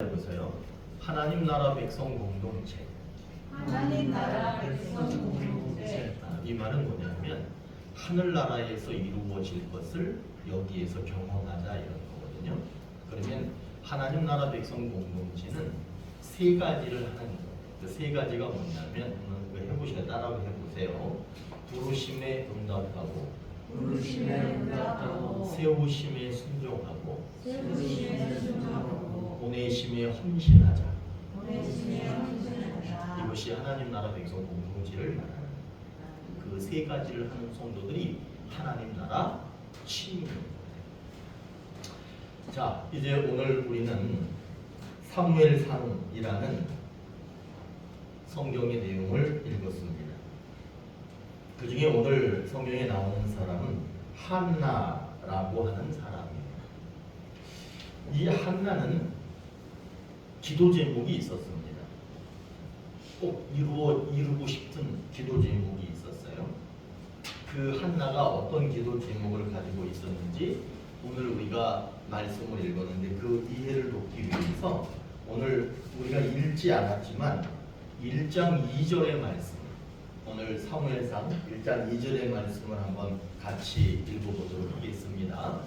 해보세요. 하나님 나라 백성 공동체. 하나님 나라 백성 공동체. 이 말은 뭐냐면 하늘나라에서 이루어질 것을 여기에서 경험하자 이런 거거든요. 그러면 하나님 나라 백성 공동체는 세 가지를 하는 거예요. 그 세 가지가 뭐냐면 해보시면 따라서 해보세요. 부르심에 응답하고, 부르심에 응답하고, 세우심에 순종하고, 세우심에 순종하고, 보내심에 헌신하자. 보내심에 헌신하자. 이것이 하나님 나라 백성 공동체를 말하는 그 세 가지를 하는 성도들이 하나님 나라 시민입니다. 자, 이제 오늘 우리는 사무엘상이라는 성경의 내용을 읽었습니다. 그 중에 오늘 성경에 나오는 사람은 한나라고 하는 사람입니다. 이 한나는 기도 제목이 있었습니다. 꼭 이루고 싶은 기도 제목이 있었어요. 그 한나가 어떤 기도 제목을 가지고 있었는지 오늘 우리가 말씀을 읽었는데 그 이해를 돕기 위해서 오늘 우리가 읽지 않았지만 1장 2절의 말씀, 오늘 사무엘상 1장 2절의 말씀을 한번 같이 읽어보도록 하겠습니다.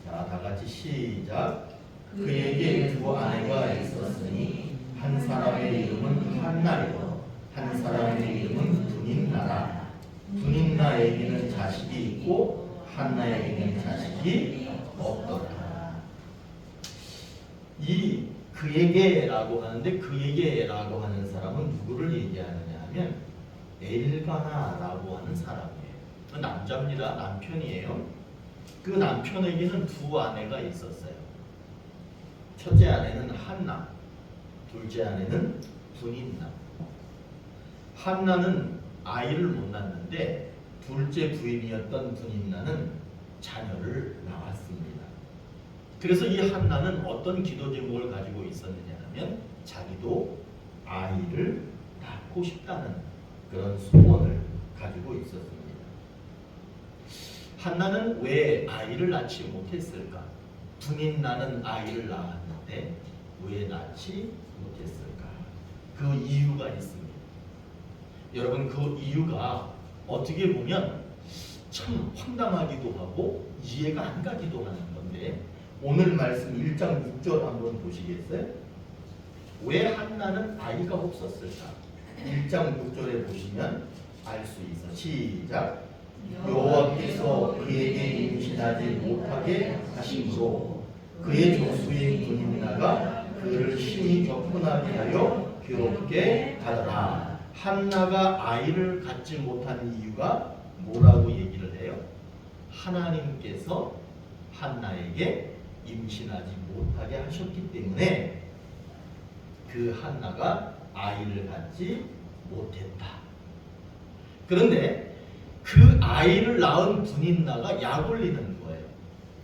자, 다 같이 시작. 그에게 두 아내가 있었으니 한 사람의 이름은 한나요, 한 사람의 이름은 분인나라. 분인나에게는 자식이 있고 한나에게는 자식이 없더라. 이 그에게라고 하는데 그에게라고 하는 사람은 누구를 얘기하느냐 하면 엘가나라고 하는 사람이에요. 남자입니다. 남편이에요. 그 남편에게는 두 아내가 있었어요. 첫째 아내는 한나, 둘째 아내는 분인나. 한나는 아이를 못 낳는데 둘째 부인이었던 분인나는 자녀를 낳았습니다. 그래서 이 한나는 어떤 기도 제목을 가지고 있었느냐 하면 자기도 아이를 낳고 싶다는 그런 소원을 가지고 있었습니다. 한나는 왜 아이를 낳지 못했을까? 분인나는 아이를 낳았는데 왜 낳지 못했을까? 그 이유가 있습니다. 여러분, 그 이유가 어떻게 보면 참 황당하기도 하고 이해가 안 가기도 하는 건데 오늘 말씀 1장 6절 한번 보시겠어요? 왜 한나는 아이가 없었을까? 1장 6절에 보시면 알 수 있어. 시작. 여호와께서 그에게 임신하지 못하게 하심으로 그의 족수인 분인나가 그를 심히 격분하게 하여 괴롭게 하더라. 한나가 아이를 갖지 못한 이유가 뭐라고 얘기를 해요? 하나님께서 한나에게 임신하지 못하게 하셨기 때문에 그 한나가 아이를 갖지 못했다. 그런데 그 아이를 낳은 분인나가 약 올리는 거예요.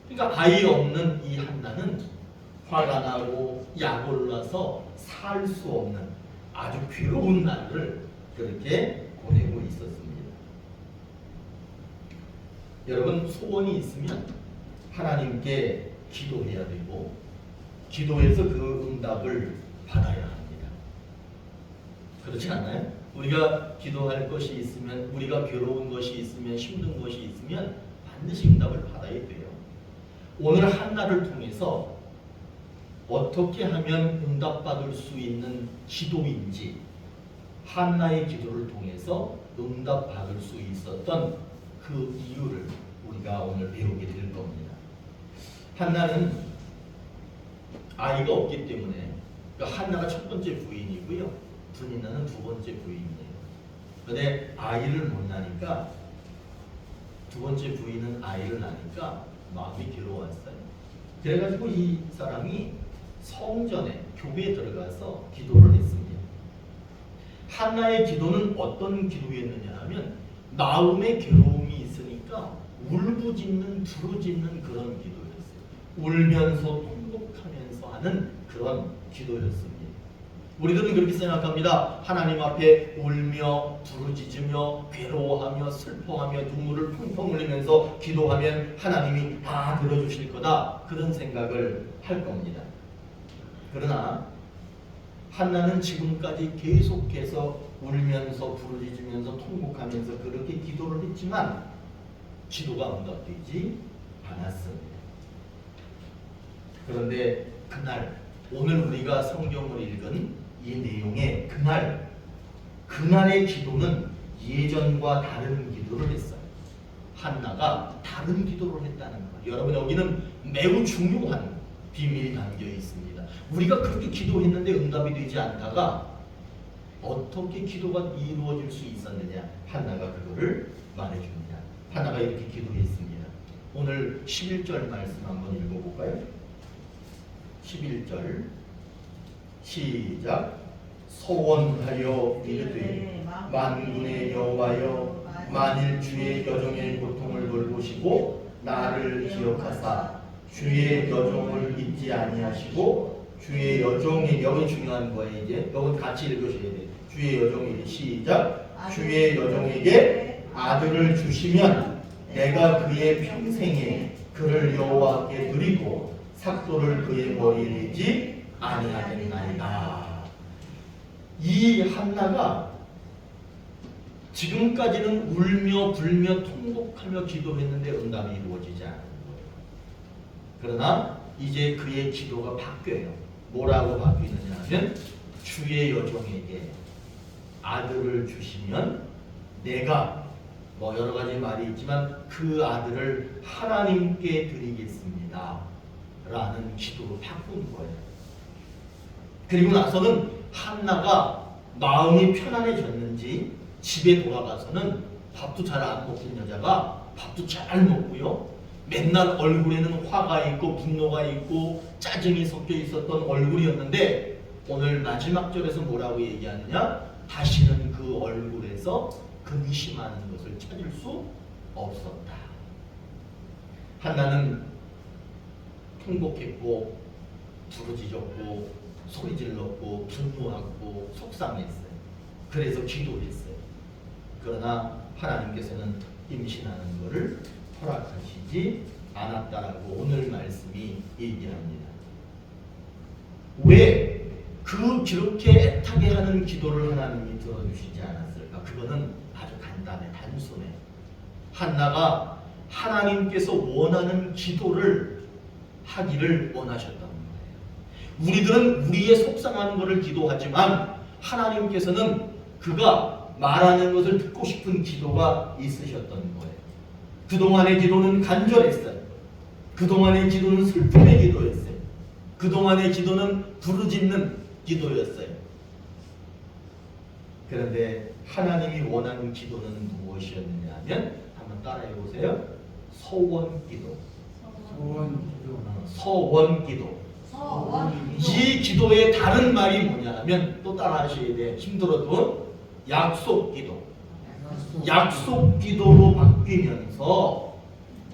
그러니까 아이 없는 이 한나는 화가 나고 약 올라서 살 수 없는 아주 괴로운 날을 그렇게 보내고 있었습니다. 여러분, 소원이 있으면 하나님께 기도해야 되고 기도해서 그 응답을 받아야 합니다. 그렇지 않나요? 우리가 기도할 것이 있으면, 우리가 괴로운 것이 있으면, 힘든 것이 있으면 반드시 응답을 받아야 돼요. 오늘 한나를 통해서 어떻게 하면 응답받을 수 있는 기도인지 한나의 기도를 통해서 응답받을 수 있었던 그 이유를 우리가 오늘 배우게 될 겁니다. 한나는 아이가 없기 때문에, 그러니까 한나가 첫 번째 부인이고요, 분인나는 두 번째 부인이에요. 그런데 아이를 못 낳으니까 두 번째 부인은 아이를 낳으니까 마음이 괴로웠어요. 그래가지고 이 사람이 성전에, 교회에 들어가서 기도를 했습니다. 한나의 기도는 어떤 기도였느냐 하면 마음의 괴로움이 있으니까 울부짖는, 부르짖는 그런 기도였어요. 울면서 통곡하면서 하는 그런 기도였습니다. 우리들은 그렇게 생각합니다. 하나님 앞에 울며 부르짖으며 괴로워하며 슬퍼하며 눈물을 펑펑 흘리면서 기도하면 하나님이 다 들어주실 거다, 그런 생각을 할 겁니다. 그러나 한나는 지금까지 계속해서 울면서 부르짖으면서 통곡하면서 그렇게 기도를 했지만 기도가 응답되지 않았습니다. 그런데 그날 오늘 우리가 성경을 읽은 이 내용의 그날의 기도는 예전과 다른 기도를 했어요. 한나가 다른 기도를 했다는 거예요. 여러분, 여기는 매우 중요한 비밀이 담겨 있습니다. 우리가 그렇게 기도했는데 응답이 되지 않다가 어떻게 기도가 이루어질 수 있었느냐, 한나가 그거를 말해줍니다. 한나가 이렇게 기도했습니다. 오늘 11절 말씀 한번 읽어볼까요? 11절 시작. 소원하여 이르되 만군의 여호와여, 만일 주의 여종의 고통을 돌보시고 나를 기억하사 주의 여종을 잊지 아니하시고 주의 여종의, 여기 중요한 거예요. 이제 여기 같이 읽으셔야 돼요. 주의 여종에게 시작. 주의 여종에게 아들을 주시면 내가 그의 평생에 그를 여호와께 드리고 삭도를 그의 머리에 내지 아니하겠나이다. 이 한나가 지금까지는 울며 불며 통곡하며 기도했는데 응답이 이루어지지 않은 거예요. 그러나 이제 그의 기도가 바뀌어요. 뭐라고 바뀌느냐 하면 주의 여종에게 아들을 주시면 내가 여러 가지 말이 있지만 그 아들을 하나님께 드리겠습니다 라는 기도로 바꾼 거예요. 그리고 나서는 한나가 마음이 편안해졌는지 집에 돌아가서는 밥도 잘 안 먹는 여자가 밥도 잘 먹고요, 맨날 얼굴에는 화가 있고 분노가 있고 짜증이 섞여 있었던 얼굴이었는데 오늘 마지막 절에서 뭐라고 얘기하느냐, 다시는 그 얼굴에서 근심하는 것을 찾을 수 없었다. 한나는 통곡했고 부르짖었고 소리질렀고 분노하고 속상했어요. 그래서 기도했어요. 그러나 하나님께서는 임신하는 것을 허락하시지 않았다라고 오늘 말씀이 얘기합니다. 왜 그렇게 애타게 하는 기도를 하나님이 들어주시지 않았을까? 그거는 아주 간단해, 단순해. 한나가 하나님께서 원하는 기도를 하기를 원하셨던 거예요. 우리들은 우리의 속상한 것을 기도하지만 하나님께서는 그가 말하는 것을 듣고 싶은 기도가 있으셨던 거예요. 그동안의 기도는 간절했어요. 그동안의 기도는 슬픔의 기도였어요. 그동안의 기도는 부르짖는 기도였어요. 그런데 하나님이 원하는 기도는 무엇이었느냐 하면 한번 따라해 보세요. 서원기도. 서원기도. 이 기도의 다른 말이 뭐냐 하면 또 따라 하셔야 돼. 힘들어도 약속기도. 약속기도로 바뀌면서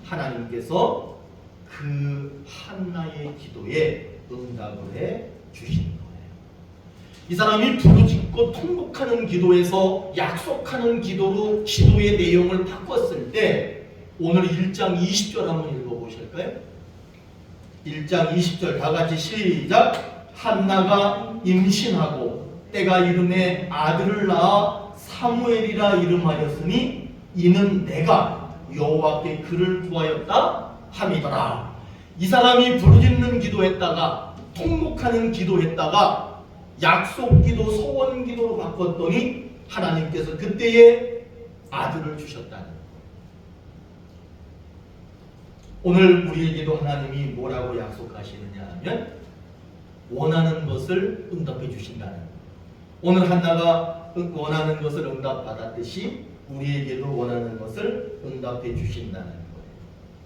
하나님께서 그 한나의 기도에 응답을 해 주신 거예요. 이 사람이 부르짖고 통곡하는 기도에서 약속하는 기도로 기도의 내용을 바꿨을 때 오늘 1장 20절 한번 읽어보실까요? 1장 20절 다 같이 시작. 한나가 임신하고 때가 이름에 아들을 낳아 사무엘이라 이름하였으니 이는 내가 여호와께 그를 구하였다 함이더라. 이 사람이 부르짖는 기도했다가 통곡하는 기도했다가 약속기도 소원기도로 바꿨더니 하나님께서 그때에 아들을 주셨다는 거예요. 오늘 우리에게도 하나님이 뭐라고 약속하시느냐 하면 원하는 것을 응답해 주신다는 거예요. 오늘 한나가 원하는 것을 응답받았듯이 우리에게도 원하는 것을 응답해 주신다는 거예요.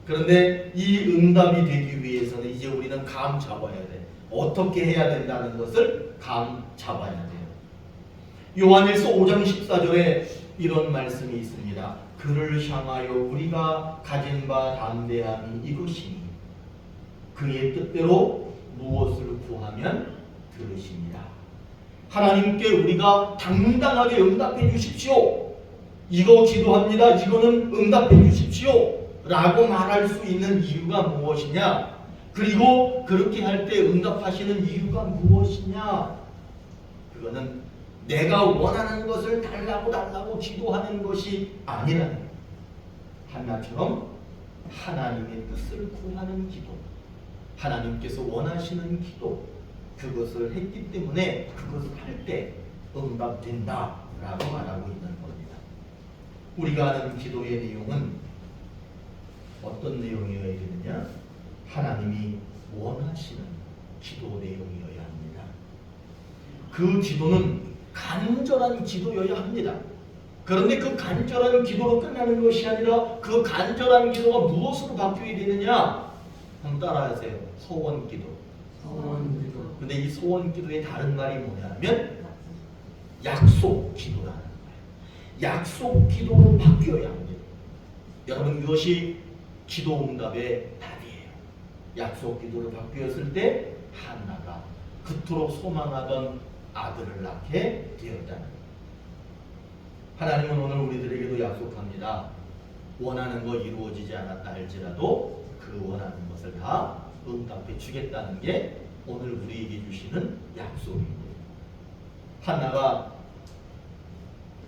그런데 이 응답이 되기 위해서는 이제 우리는 감 잡아야 돼. 어떻게 해야 된다는 것을 감 잡아야 돼요. 요한일서 5장 14절에 이런 말씀이 있습니다. 그를 향하여 우리가 가진 바 담대함이 이것이니 그의 뜻대로 무엇을 구하면 들으시니라. 하나님께 우리가 당당하게 응답해 주십시오. 이거 기도합니다. 이거는 응답해 주십시오. 라고 말할 수 있는 이유가 무엇이냐? 그리고 그렇게 할 때 응답하시는 이유가 무엇이냐? 그거는 내가 원하는 것을 달라고 기도하는 것이 아니라는 거예요. 한나처럼 하나님의 뜻을 구하는 기도, 하나님께서 원하시는 기도, 그것을 했기 때문에 그것을 할 때 응답된다라고 말하고 있는 겁니다. 우리가 하는 기도의 내용은 어떤 내용이어야 되느냐? 하나님이 원하시는 기도 내용이어야 합니다. 그 기도는 간절한 기도여야 합니다. 그런데 그 간절한 기도로 끝나는 것이 아니라 그 간절한 기도가 무엇으로 바뀌어야 되느냐? 한번 따라하세요. 소원 기도. 소원기도. 근데 이 소원 기도의 다른 말이 뭐냐면 약속 기도라는 거예요. 약속 기도로 바뀌어야 합니다. 여러분, 이것이 기도 응답의 답이에요. 약속 기도로 바뀌었을 때 한나가 그토록 소망하던 아들을 낳게 되었다는 거예요. 하나님은 오늘 우리들에게도 약속합니다. 원하는 거 이루어지지 않았다 할지라도 그 원하는 것을 다 응답해 주겠다는 게 오늘 우리에게 주시는 약속입니다. 한나가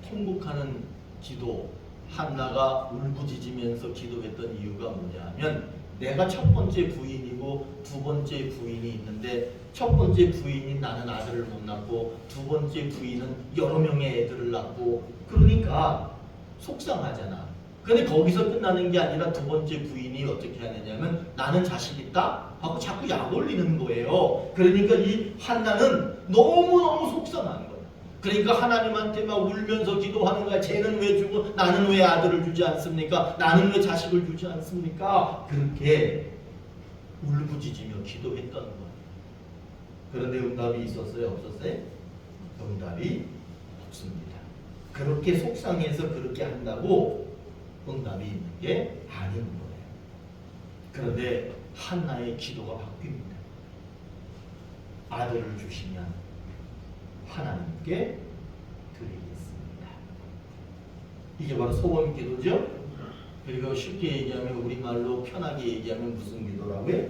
통곡하는 기도, 한나가 울부짖으면서 기도했던 이유가 뭐냐 하면 내가 첫 번째 부인이고 두 번째 부인이 있는데 첫 번째 부인이 나는 아들을 못 낳고 두 번째 부인은 여러 명의 애들을 낳고 그러니까 속상하잖아. 근데 거기서 끝나는 게 아니라 두 번째 부인이 어떻게 하느냐면 나는 자식 있다 하고 자꾸 약 올리는 거예요. 그러니까 이 한나는 너무너무 속상한 거야. 그러니까 하나님한테 막 울면서 기도하는 거야. 쟤는 왜 주고 나는 왜 아들을 주지 않습니까? 나는 왜 자식을 주지 않습니까? 그렇게 울부짖으며 기도했던 거야. 그런데 응답이 있었어요? 없었어요? 응답이 없습니다. 그렇게 속상해서 그렇게 한다고 응답이 있는 게 아닌 거예요. 그런데 한나의 기도가 바뀝니다. 아들을 주시면 하나님께 드리겠습니다. 이게 바로 소원 기도죠. 그리고 쉽게 얘기하면 우리말로 편하게 얘기하면 무슨 기도라고요?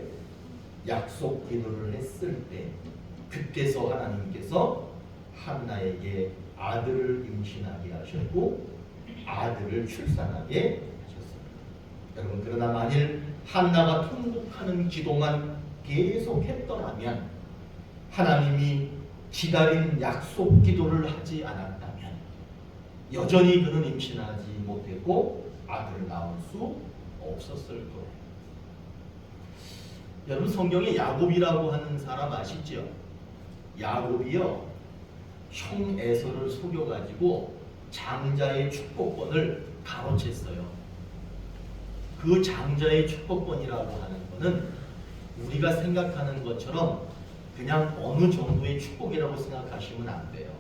약속 기도를 했을 때 그때서 하나님께서 한나에게 아들을 임신하게 하셨고 아들을 출산하게 하셨습니다. 여러분, 그러나 만일 한나가 통곡하는 기도만 계속 했더라면 하나님이 기다린 약속 기도를 하지 않았다면 여전히 그는 임신하지 못했고 아들을 낳을 수 없었을 거예요. 여러분, 성경에 야곱이라고 하는 사람 아시죠? 야곱이요, 형 에서를 속여가지고 장자의 축복권을 가로챘어요. 그 장자의 축복권이라고 하는 것은 우리가 생각하는 것처럼 그냥 어느 정도의 축복이라고 생각하시면 안 돼요.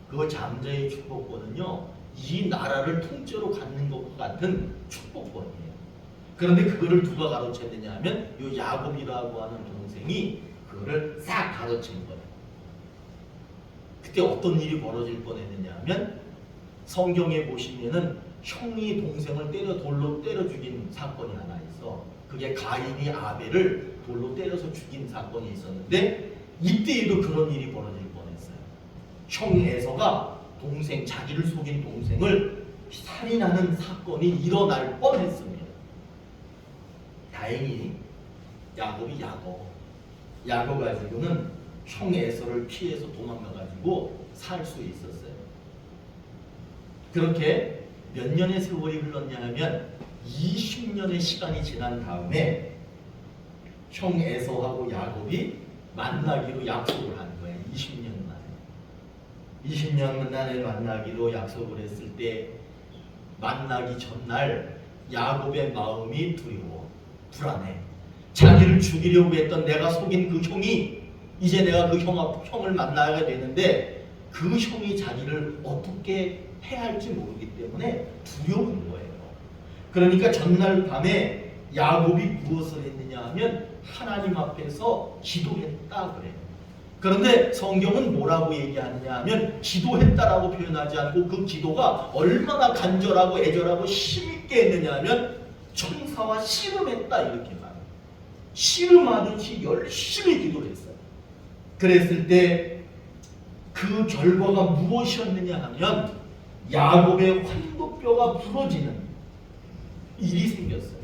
그 장자의 축복권은요, 이 나라를 통째로 갖는 것과 같은 축복권이에요. 그런데 그거를 누가 가로챘느냐 하면 이 야곱이라고 하는 동생이 그거를 싹 가로챈 거예요. 그때 어떤 일이 벌어질 뻔했느냐 하면 성경에 보시면은 형이 동생을 돌로 때려 죽인 사건이 하나 있어. 그게 가인이 아벨을 돌로 때려서 죽인 사건이 있었는데 이때에도 그런 일이 벌어질 뻔했어요. 형 에서가 자기를 속인 동생을 살인하는 사건이 일어날 뻔했습니다. 다행히 야곱 가지고는 형 에서를 피해서 도망가가지고 살 수 있었어요. 그렇게 몇 년의 세월이 흘렀냐 하면 20년의 시간이 지난 다음에 형 에서하고 야곱이 만나기로 약속을 한 거예요. 20년 만에. 20년 만에 만나기로 약속을 했을 때 만나기 전날 야곱의 마음이 두려워, 불안해. 자기를 죽이려고 했던 내가 속인 그 형이 이제 내가 그 형을 만나야 되는데 그 형이 자기를 어떻게 해야 할지 모르기 때문에 두려운 거예요. 그러니까 전날 밤에 야곱이 무엇을 했느냐 하면 하나님 앞에서 기도했다 그래요. 그런데 성경은 뭐라고 얘기하느냐 하면 기도했다라고 표현하지 않고 그 기도가 얼마나 간절하고 애절하고 힘있게 했느냐 하면 천사와 씨름했다 이렇게 말해요. 씨름하듯이 열심히 기도를 했어요. 그랬을 때 그 결과가 무엇이었느냐 하면 야곱의 환도뼈가 부러지는 일이 생겼어요.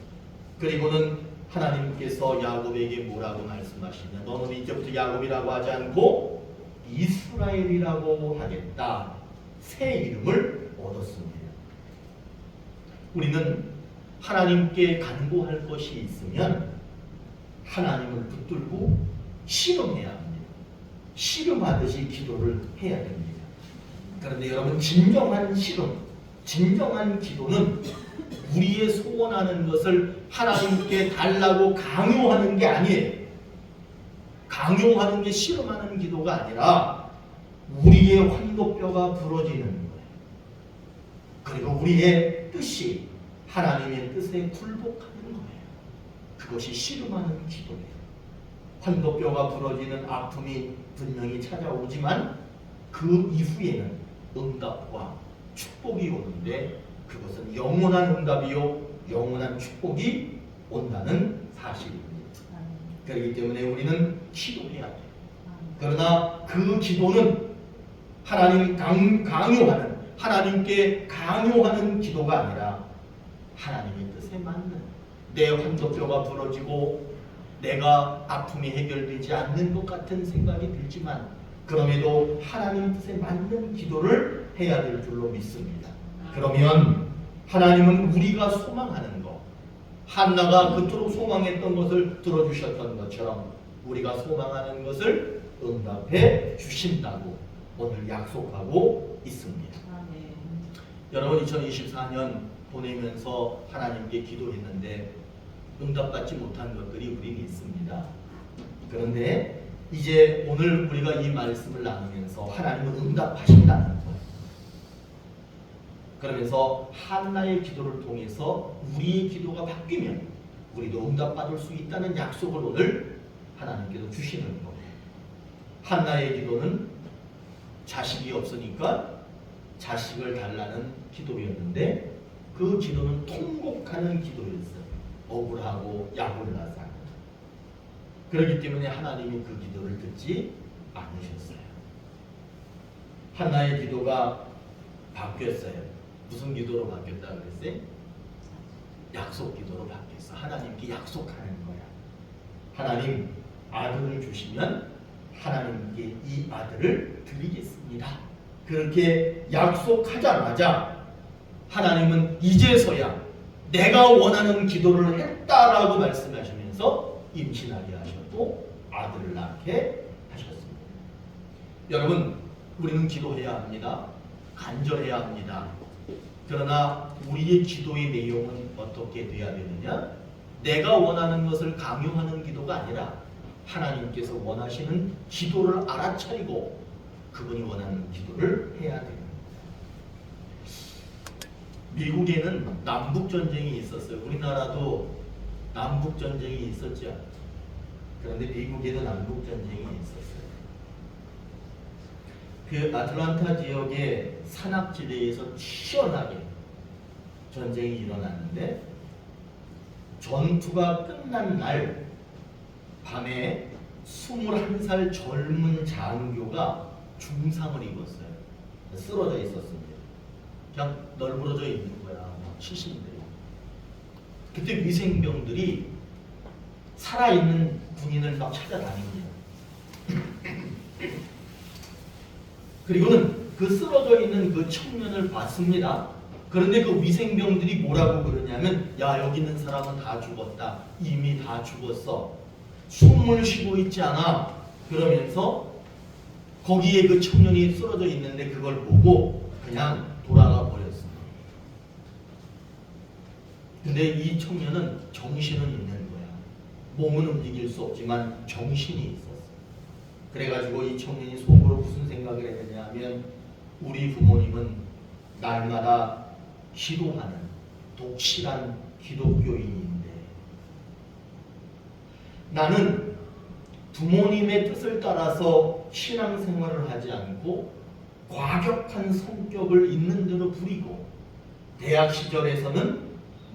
그리고는 하나님께서 야곱에게 뭐라고 말씀하시냐, 너는 이제부터 야곱이라고 하지 않고 이스라엘이라고 하겠다. 새 이름을 얻었습니다. 우리는 하나님께 간구할 것이 있으면 하나님을 붙들고 씨름해야 합니다. 씨름하듯이 기도를 해야 됩니다. 그런데 여러분, 진정한 씨름, 진정한 기도는 우리의 소원하는 것을 하나님께 달라고 강요하는 게 아니에요. 강요하는 게 씨름하는 기도가 아니라 우리의 환도뼈가 부러지는 거예요. 그리고 우리의 뜻이 하나님의 뜻에 굴복하는 거예요. 그것이 씨름하는 기도예요. 환도뼈가 부러지는 아픔이 분명히 찾아오지만 그 이후에는 응답과 축복이 오는데 그것은 영원한 응답이요 영원한 축복이 온다는 사실입니다. 그렇기 때문에 우리는 기도해야 돼요. 그러나 그 기도는 하나님 강요하는, 하나님께 강요하는 기도가 아니라 하나님의 뜻에 맞는, 내 환도뼈가 부러지고 내가 아픔이 해결되지 않는 것 같은 생각이 들지만 그럼에도 하나님 뜻에 맞는 기도를 해야 될 줄로 믿습니다. 그러면 하나님은 우리가 소망하는 것, 한나가 그토록 소망했던 것을 들어주셨던 것처럼 우리가 소망하는 것을 응답해 주신다고 오늘 약속하고 있습니다. 여러분, 2024년 보내면서 하나님께 기도했는데 응답받지 못한 것들이 우리는 있습니다. 그런데 이제 오늘 우리가 이 말씀을 나누면서 하나님은 응답하신다는 거예요. 그러면서 한나의 기도를 통해서 우리의 기도가 바뀌면 우리도 응답받을 수 있다는 약속을 오늘 하나님께서 주시는 거예요. 한나의 기도는 자식이 없으니까 자식을 달라는 기도였는데 그 기도는 통곡하는 기도였어요. 억울하고 약을 나서. 그렇기 때문에 하나님이 그 기도를 듣지 않으셨어요. 한나의 기도가 바뀌었어요. 무슨 기도로 바뀌었다 그랬어요? 약속 기도로 바뀌었어. 하나님께 약속하는 거야. 하나님, 아들을 주시면 하나님께 이 아들을 드리겠습니다. 그렇게 약속하자마자 하나님은 이제서야 내가 원하는 기도를 했다라고 말씀하시면서 임신하게 하셨고 아들을 낳게 하셨습니다. 여러분, 우리는 기도해야 합니다. 간절해야 합니다. 그러나 우리의 기도의 내용은 어떻게 돼야 되느냐? 내가 원하는 것을 강요하는 기도가 아니라 하나님께서 원하시는 기도를 알아차리고 그분이 원하는 기도를 해야 됩니다. 미국에는 남북전쟁이 있었어요. 우리나라도 남북전쟁이 있었죠. 그런데 미국에도 남북전쟁이 있었어요. 그 아틀란타 지역의 산악지대에서 치열하게 전쟁이 일어났는데 전투가 끝난 날 밤에 21살 젊은 장교가 중상을 입었어요. 쓰러져 있었습니다. 그냥 널브러져 있는 거야. 시신들이. 그때 위생병들이 살아있는 군인을 막 찾아다닙니다. 그리고는 그 쓰러져 있는 그 청년을 봤습니다. 그런데 그 위생병들이 뭐라고 그러냐면, 야, 여기 있는 사람은 다 죽었다. 이미 다 죽었어. 숨을 쉬고 있지 않아. 그러면서 거기에 그 청년이 쓰러져 있는데 그걸 보고 그냥 돌아가 버렸습니다. 근데 이 청년은 정신은 있는 거야. 몸은 움직일 수 없지만 정신이 있었어. 그래가지고 이 청년이 속으로 무슨 생각을 했느냐 하면, 우리 부모님은 날마다 기도하는 독실한 기독교인인데 나는 부모님의 뜻을 따라서 신앙생활을 하지 않고 과격한 성격을 있는 대로 부리고, 대학 시절에서는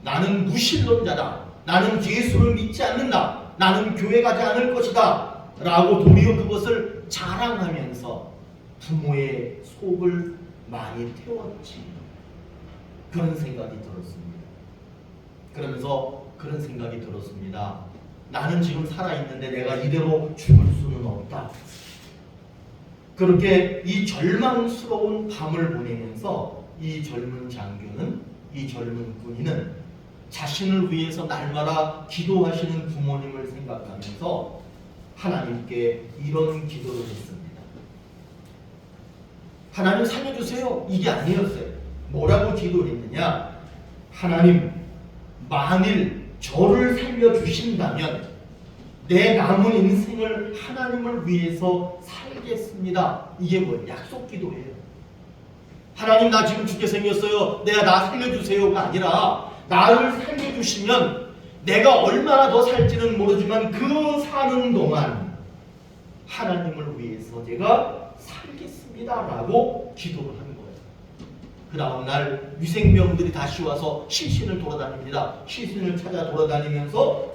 나는 무신론자다, 나는 예수를 믿지 않는다 나는 교회 가지 않을 것이다 라고 도리어 그것을 자랑하면서 부모의 속을 많이 태웠지. 그런 생각이 들었습니다. 그러면서 그런 생각이 들었습니다. 나는 지금 살아있는데 내가 이대로 죽을 수는 없다. 그렇게 이 절망스러운 밤을 보내면서 이 젊은 장교는, 이 젊은 군인은 자신을 위해서 날마다 기도하시는 부모님을 생각하면서 하나님께 이런 기도를 했습니다. 하나님 살려주세요. 이게 아니었어요. 뭐라고 기도했느냐? 하나님, 만일 저를 살려주신다면 내 남은 인생을 하나님을 위해서 살겠습니다. 이게 뭐예요? 약속 기도예요. 하나님, 나 지금 죽게 생겼어요. 내가 나 살려주세요가 아니라 나를 살려주시면 내가 얼마나 더 살지는 모르지만 그 사는 동안 하나님을 위해서 제가 살겠습니다 라고 기도를 하는 거예요. 그 다음날 위생병들이 다시 와서 시신을 돌아다닙니다. 시신을 찾아 돌아다니면서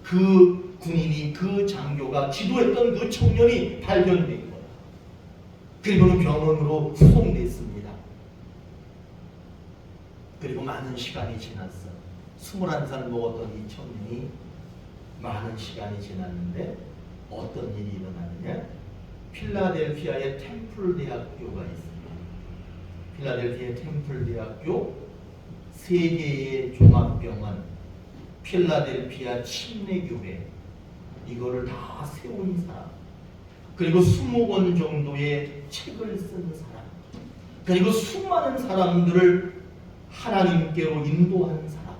그 군인이, 그 장교가 기도했던 그 청년이 발견된 거예요. 그리고는 병원으로 후송됐습니다. 그리고 많은 시간이 지났어요. 21살 먹었던 이 청년이 많은 시간이 지났는데 어떤 일이 일어나느냐? 필라델피아의 템플 대학교가 있습니다. 필라델피아의 템플 대학교, 세계의 종합병원, 필라델피아 침례교회, 이거를 다 세운 사람, 그리고 20권 정도의 책을 쓴 사람, 그리고 수많은 사람들을 하나님께로 인도한 사람,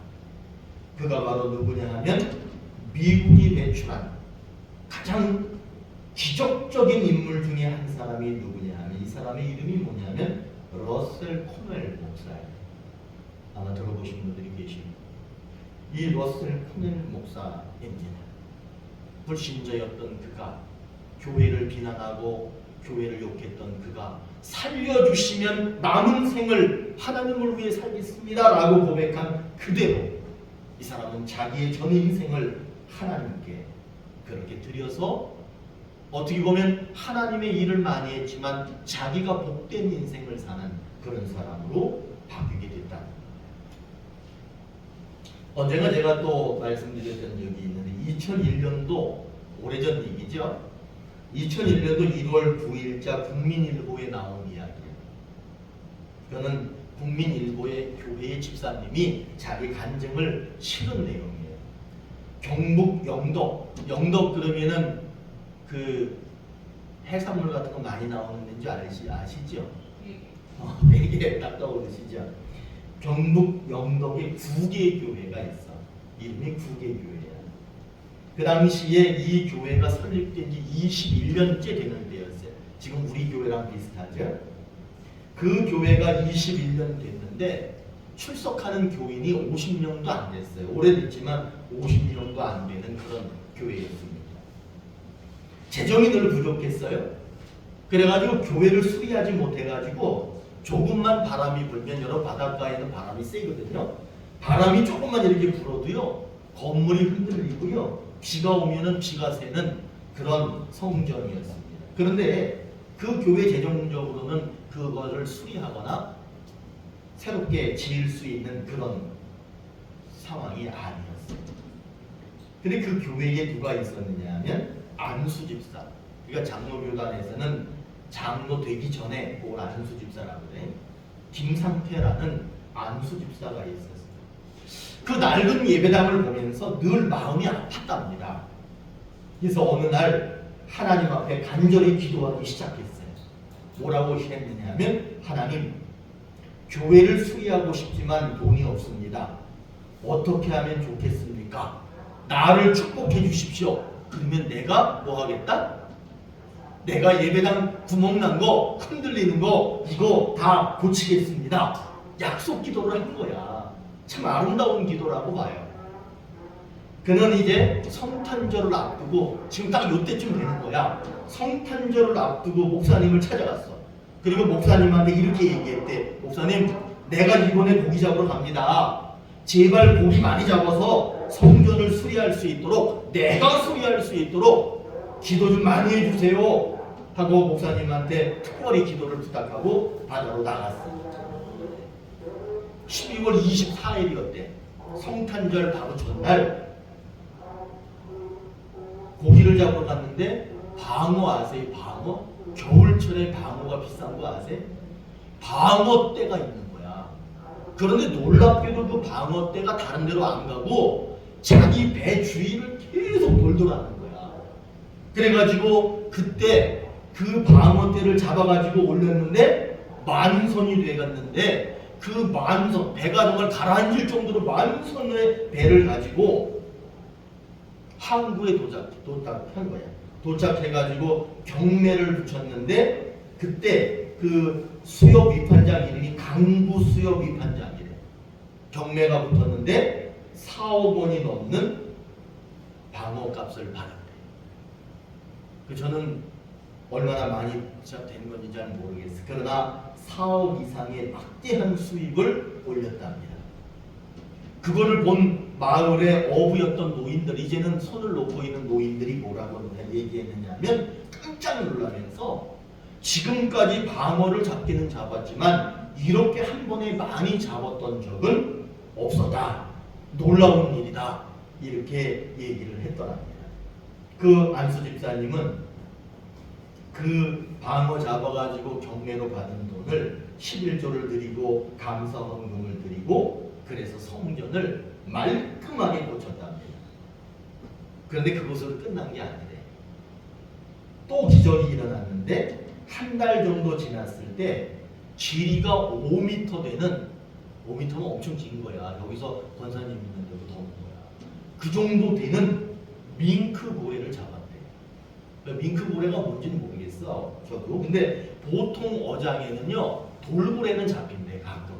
그가 바로 누구냐 하면 미국이 배출한 가장 기적적인 인물 중에 한 사람이 누구냐 하면 이 사람의 이름이 뭐냐면 러셀 코넬 목사예요. 아마 들어보신 분들이 계십니다. 이 러셀 코넬 목사입니다. 불신자였던 그가, 교회를 비난하고 교회를 욕했던 그가 살려주시면 남은 생을 하나님을 위해 살겠습니다 라고 고백한 그대로 이 사람은 자기의 전 인생을 하나님께 그렇게 드려서 어떻게 보면 하나님의 일을 많이 했지만 자기가 복된 인생을 사는 그런 사람으로 바뀌게 됐다. 언젠가 제가 또 말씀드렸던 적이 있는데 2001년도 오래전 얘기죠. 2001년도 1월 9일자 국민일보에 나온 이야기예요. 그거는 국민일보의 교회의 집사님이 자기 간증을 실은 내용이에요. 경북 영덕 그러면은 그 해산물 같은 거 많이 나오는 데인지 아시죠? 되게 딱 떠오르시죠? 경북 영덕에 구계교회가 있어. 이름이 구계교회야. 그 당시에 이 교회가 설립된 지 21년째 되는 데였어요. 지금 우리 교회랑 비슷하죠? 그 교회가 21년 됐는데 출석하는 교인이 50명도 안 됐어요. 오래됐지만 50명도 안 되는 그런 교회였습니다. 재정이 늘 부족했어요. 그래가지고 교회를 수리하지 못해가지고 조금만 바람이 불면, 여러 바닷가에는 바람이 세거든요. 바람이 조금만 이렇게 불어도요 건물이 흔들리고요 비가 오면은 비가 새는 그런 성전이었습니다. 그런데 그 교회 재정적으로는 그것을 수리하거나 새롭게 지을 수 있는 그런 상황이 아니었어요. 근데 그 교회에 누가 있었느냐 하면 안수 집사. 그러니까 장로교단에서는 장로 되기 전에 그걸 안수 집사라고 그래. 김상태라는 안수 집사가 있었어요. 그 낡은 예배당을 보면서 늘 마음이 아팠답니다. 그래서 어느 날 하나님 앞에 간절히 기도하기 시작했어요. 뭐라고 했느냐 하면 하나님, 교회를 수리하고 싶지만 돈이 없습니다. 어떻게 하면 좋겠습니까? 나를 축복해 주십시오. 그러면 내가 뭐 하겠다? 내가 예배당 구멍 난 거, 흔들리는 거 이거 다 고치겠습니다. 약속 기도를 한 거야. 참 아름다운 기도라고 봐요. 그는 이제 성탄절을 앞두고 지금 딱 이때쯤 되는 거야. 성탄절을 앞두고 목사님을 찾아갔어. 그리고 목사님한테 이렇게 얘기했대. 목사님, 내가 이번에 고기 잡으러 갑니다. 제발 고기 많이 잡아서 성전을 수리할 수 있도록, 내가 수리할 수 있도록 기도 좀 많이 해주세요 하고 목사님한테 특별히 기도를 부탁하고 바다로 나갔어요. 12월 24일이었대. 성탄절 바로 전날 고기를 잡으러 갔는데 방어 아세요? 방어? 겨울철에 방어가 비싼 거 아세요? 방어떼가 있는 거야. 그런데 놀랍게도 그 방어떼가 다른 데로 안 가고 자기 배 주위를 계속 돌더라는 거야. 그래가지고 그때 그 방어떼를 잡아가지고 올렸는데 만선이 돼갔는데 그 만선, 배가 정말 가라앉을 정도로 만선의 배를 가지고 항구에 도착한 거야. 도착해가지고 경매를 붙였는데 그때 그 수협 위판장 이름이 강구 수협 위판장이래. 경매가 붙었는데 4억 원이 넘는 방어값을 받았대. 저는 얼마나 많이 된 건지 잘 모르겠어요. 그러나 4억 이상의 막대한 수입을 올렸답니다. 그거를 본 마을의 어부였던 노인들, 이제는 손을 놓고 있는 노인들이 뭐라고 얘기했느냐면 깜짝 놀라면서 지금까지 방어를 잡기는 잡았지만 이렇게 한 번에 많이 잡았던 적은 없었다. 놀라운 일이다. 이렇게 얘기를 했더랍니다. 그 안수 집사님은 그 방어 잡아가지고 경매로 받은 돈을 11조를 드리고 감사 헌금을 드리고 그래서 성전을 말끔하게 고쳤답니다. 그런데 그것으로 끝난 게 아니래. 또 기적이 일어났는데 한 달 정도 지났을 때 길이가 5m 되는, 5m면 엄청 긴 거야. 여기서 권사님 있는 데도 더 온 거야. 그 정도 되는 밍크 고래를 잡았대. 밍크 고래가 뭔지는 모르겠어. 저도. 근데 보통 어장에는요 돌고래는 잡힌대. 가끔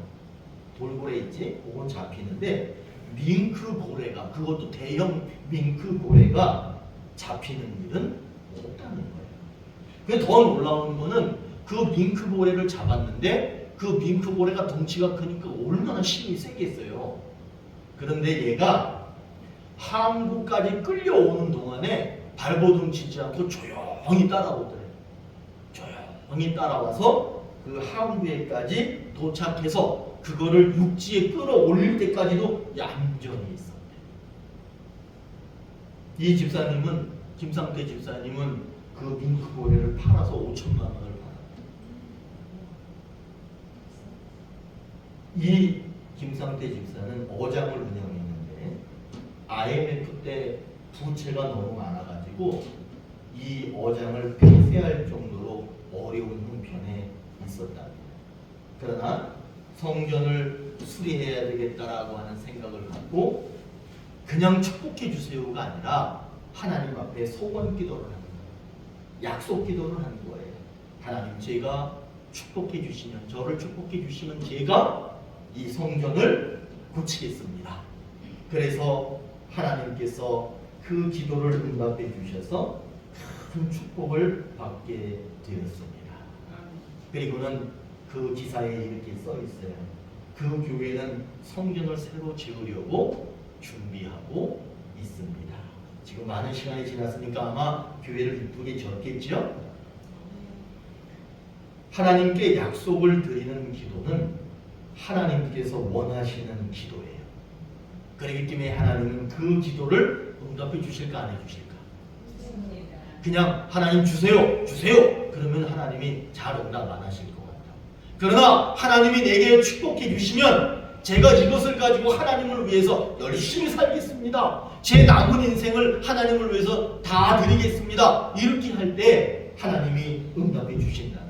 돌고래 있지? 그건 잡히는데 밍크 고래가, 그것도 대형 밍크 고래가 잡히는 일은 없다는 거예요. 근데 더 놀라운 거는 그 밍크 고래를 잡았는데 그 밍크 고래가 덩치가 크니까 얼마나 힘이 세겠어요. 그런데 얘가 항구까지 끌려오는 동안에 발버둥 치지 않고 조용히 따라오더래. 조용히 따라와서 그 항구에까지 도착해서 그거를 육지에 끌어올릴 때까지도 얌전히 있었대. 이 집사님은, 김상태 집사님은 그 밍크 고래를 팔아서 5천만 원을 받았대. 이 김상태 집사는 어장을 운영했는데 IMF 때 부채가 너무 많아가지고 이 어장을 폐쇄할 정도로 어려운 형편에 있었답니다. 그러나 성전을 수리해야 되겠다라고 하는 생각을 갖고 그냥 축복해 주세요가 아니라 하나님 앞에 소원 기도를 합니다. 약속 기도를 하는 거예요. 하나님, 제가 축복해 주시면, 저를 축복해 주시면 제가 이 성전을 고치겠습니다. 그래서 하나님께서 그 기도를 응답해 주셔서 큰 축복을 받게 되었습니다. 그리고는 그 기사에 이렇게 써 있어요. 그 교회는 성전을 새로 지으려고 준비하고 있습니다. 지금 많은 시간이 지났으니까 아마 교회를 이쁘게 지었겠죠? 하나님께 약속을 드리는 기도는 하나님께서 원하시는 기도예요. 그렇기 때문에 하나님은 그 기도를 응답해 주실까 안 해주실까? 그냥 하나님 주세요 주세요 그러면 하나님이 잘 응답 안 하실 것 같아요. 그러나 하나님이 내게 축복해 주시면 제가 이것을 가지고 하나님을 위해서 열심히 살겠습니다, 제 남은 인생을 하나님을 위해서 다 드리겠습니다, 이렇게 할 때 하나님이 응답해 주신다는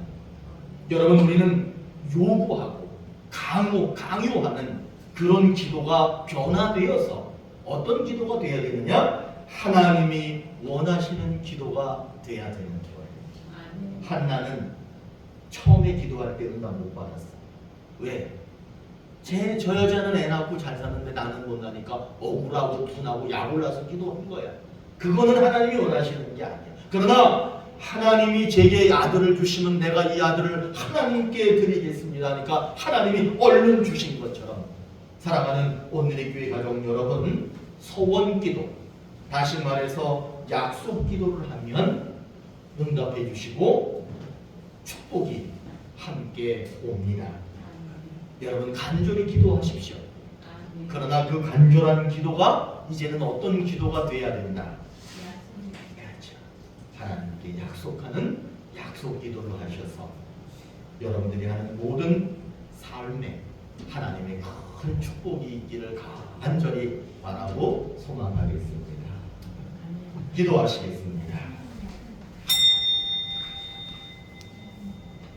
거예요. 여러분, 우리는 요구하고 강요하는 그런 기도가 변화되어서 어떤 기도가 되어야 되느냐? 하나님이 원하시는 기도가 되어야 되는 거예요. 한나는 처음에 기도할 때 응답 못 받았어. 왜? 저 여자는 애 낳고 잘 사는데 나는 못 나니까 억울하고 분하고 약올라서 기도한 거야. 그거는 하나님이 원하시는 게 아니야. 그러나 하나님이 제게 아들을 주시면 내가 이 아들을 하나님께 드리겠습니다 하니까 하나님이 얼른 주신 것처럼 사랑하는 오늘의 교회 가족 여러분, 소원기도, 다시 말해서 약속기도를 하면 응답해 주시고 축복이 함께 옵니다. 여러분 간절히 기도하십시오. 그러나 그 간절한 기도가 이제는 어떤 기도가 돼야 된다. 그렇죠. 하나님께 약속하는 약속 기도를 하셔서 여러분들이 하는 모든 삶에 하나님의 큰 축복이 있기를 간절히 바라고 소망하겠습니다. 기도하시겠습니다.